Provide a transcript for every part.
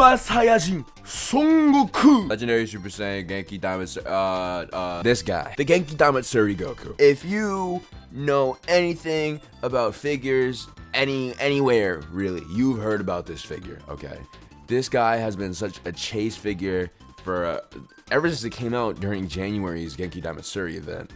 Saiyajin Son Goku. Legendary Super Saiyan Genkidamatsuri. This guy. The Genkidamatsuri Goku. If you know anything about figures, anywhere really, you've heard about this figure, okay? This guy has been such a chase figure for ever since it came out during January's Genkidamatsuri event,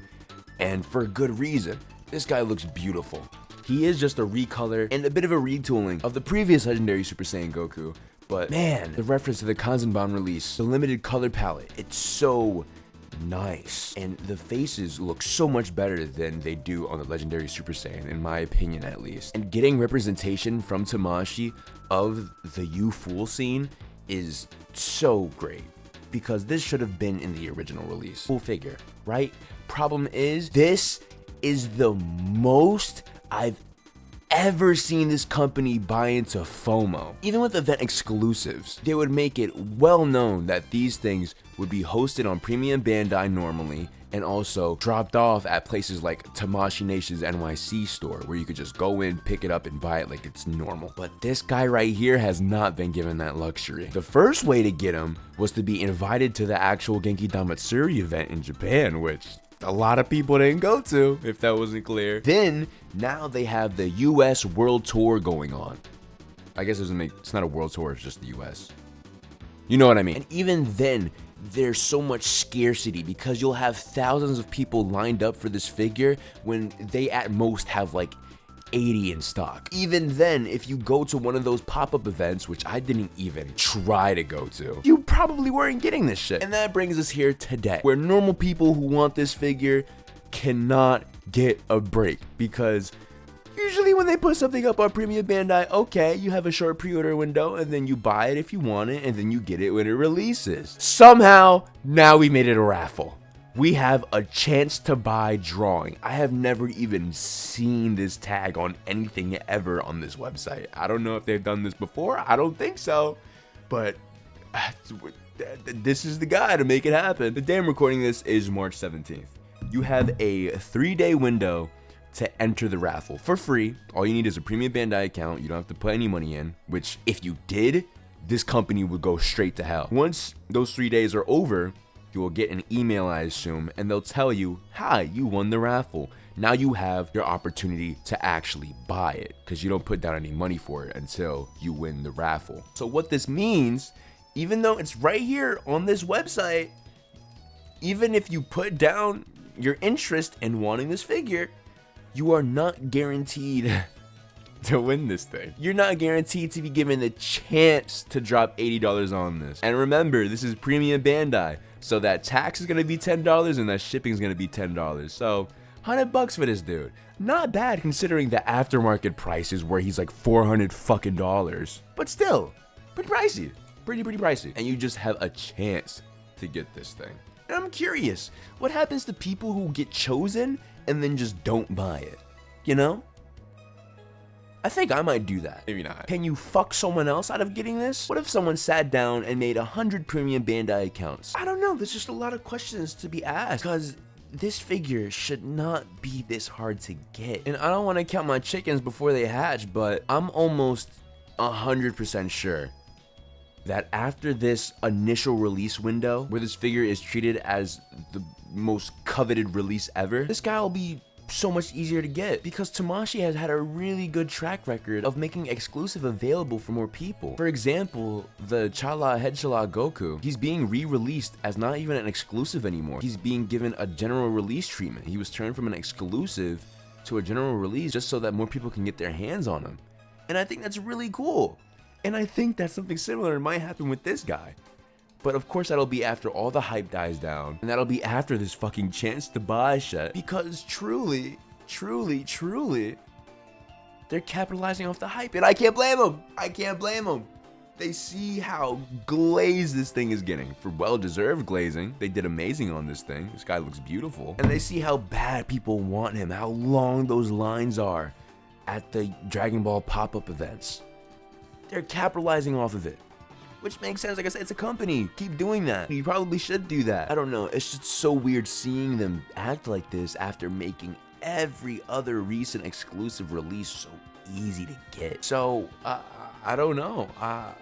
and for good reason. This guy looks beautiful. He is just a recolor and a bit of a retooling of the previous Legendary Super Saiyan Goku, but man, the reference to the Kanzenban release, the limited color palette, it's so nice, and the faces look so much better than they do on the Legendary Super Saiyan, in my opinion at least. And getting representation from Tamashii of the You Fool scene is so great, because this should have been in the original release. Full figure, right? Problem is, this is the most I've ever seen this company buy into FOMO. Even with event exclusives, they would make it well known that these things would be hosted on Premium Bandai normally, and also dropped off at places like Tamashii Nation's NYC store, where you could just go in, pick it up, and buy it like it's normal. But this guy right here has not been given that luxury. The first way to get him was to be invited to the actual Genkidamatsuri event in Japan, which a lot of people didn't go to, if that wasn't clear. Then, now they have the US World Tour going on. I guess it's not a world tour, it's just the US. You know what I mean? And even then, there's so much scarcity, because you'll have thousands of people lined up for this figure when they at most have like 80 in stock. Even then, if you go to one of those pop-up events, which I didn't even try to go to, you probably weren't getting this shit. And that brings us here today, where normal people who want this figure cannot get a break, because usually when they put something up on Premium Bandai, okay, you have a short pre-order window, and then you buy it if you want it, and then you get it when it releases. Somehow, now we made it a raffle. We have a chance to buy drawing. I have never even seen this tag on anything ever on this website. I don't know if they've done this before. I don't think so. But this is the guy to make it happen. The day I'm recording this is March 17th. You have a 3-day window to enter the raffle for free. All you need is a Premium Bandai account. You don't have to put any money in, which if you did, this company would go straight to hell. Once those 3 days are over, you will get an email, I assume, and they'll tell you, hi, you won the raffle. Now you have your opportunity to actually buy it, because you don't put down any money for it until you win the raffle. So what this means, even though it's right here on this website, even if you put down your interest in wanting this figure, you are not guaranteed to win this thing. You're not guaranteed to be given the chance to drop $80 on this. And remember, this is Premium Bandai, so that tax is gonna be $10 and that shipping is gonna be $10. So $100 for this dude. Not bad considering the aftermarket prices where he's like $400 fucking dollars. But still, pretty pricey. Pretty pricey. And you just have a chance to get this thing. And I'm curious, what happens to people who get chosen and then just don't buy it? You know? I think I might do that. Maybe not. Can you fuck someone else out of getting this? What if someone sat down and made 100 Premium Bandai accounts? I don't know. There's just a lot of questions to be asked, because this figure should not be this hard to get. And I don't want to count my chickens before they hatch, but I'm almost 100% sure that after this initial release window, where this figure is treated as the most coveted release ever, this guy will be so much easier to get, because Tamashii has had a really good track record of making exclusive available for more people. For example, the Chala Headchala Goku, he's being re-released as not even an exclusive anymore. He's being given a general release treatment. He was turned from an exclusive to a general release just so that more people can get their hands on him. And I think that's really cool. And I think that something similar might happen with this guy. But of course that'll be after all the hype dies down, and that'll be after this fucking chance to buy shit, because truly, they're capitalizing off the hype, and I can't blame them. I can't blame them. They see how glazed this thing is getting, for well-deserved glazing. They did amazing on this thing. This guy looks beautiful. And they see how bad people want him, how long those lines are at the Dragon Ball pop-up events. They're capitalizing off of it. Which makes sense. Like I said, it's a company. Keep doing that. You probably should do that. I don't know. It's just so weird seeing them act like this after making every other recent exclusive release so easy to get. So, I don't know. I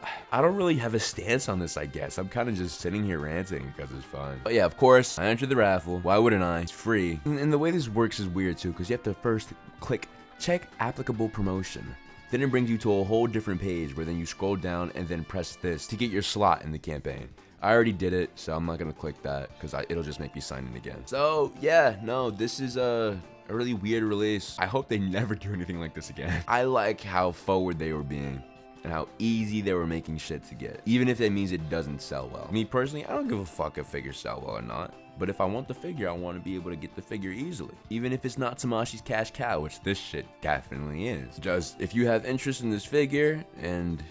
don't really have a stance on this, I guess. I'm kind of just sitting here ranting because it's fun. But yeah, of course, I entered the raffle. Why wouldn't I? It's free. And the way this works is weird too, because you have to first click check applicable promotion. Then it brings you to a whole different page where then you scroll down and then press this to get your slot in the campaign. I already did it, so I'm not gonna click that because it'll just make me sign in again. So yeah, no, this is a really weird release. I hope they never do anything like this again. I like how forward they were being and how easy they were making shit to get, even if that means it doesn't sell well. Me personally, I don't give a fuck if figures sell well or not. But if I want the figure, I want to be able to get the figure easily. Even if it's not Tamashi's cash cow, which this shit definitely is. Just, if you have interest in this figure, and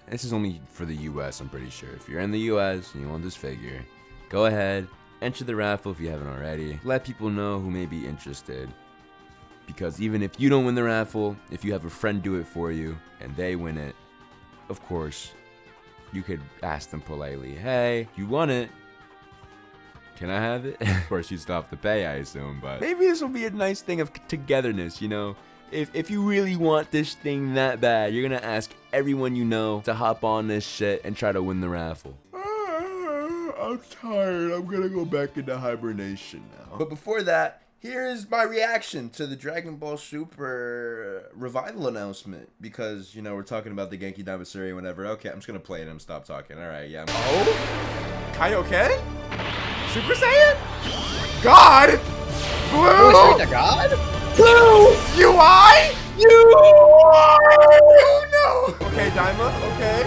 this is only for the US, I'm pretty sure. If you're in the US and you want this figure, go ahead, enter the raffle if you haven't already. Let people know who may be interested. Because even if you don't win the raffle, if you have a friend do it for you, and they win it, of course, you could ask them politely, hey, you won it. Can I have it? Of course, you still have to pay, I assume, but maybe this will be a nice thing of togetherness, you know? If you really want this thing that bad, you're gonna ask everyone you know to hop on this shit and try to win the raffle. I'm tired. I'm gonna go back into hibernation now. But before that, here's my reaction to the Dragon Ball Super revival announcement. Because, you know, we're talking about the Genkidamatsuri and whatever. Okay, I'm just gonna play it and stop talking. Alright, yeah. Oh? Kaioken? Super Saiyan? God! Blue! Oh, straight to God? Blue! UI? Oh no! Okay, Daima, okay.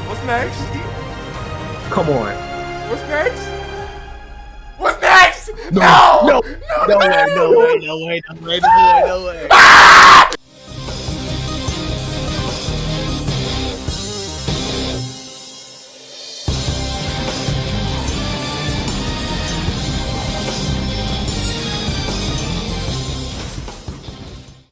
What's next? Come on. What's next? What's next? No way, no way. Ah!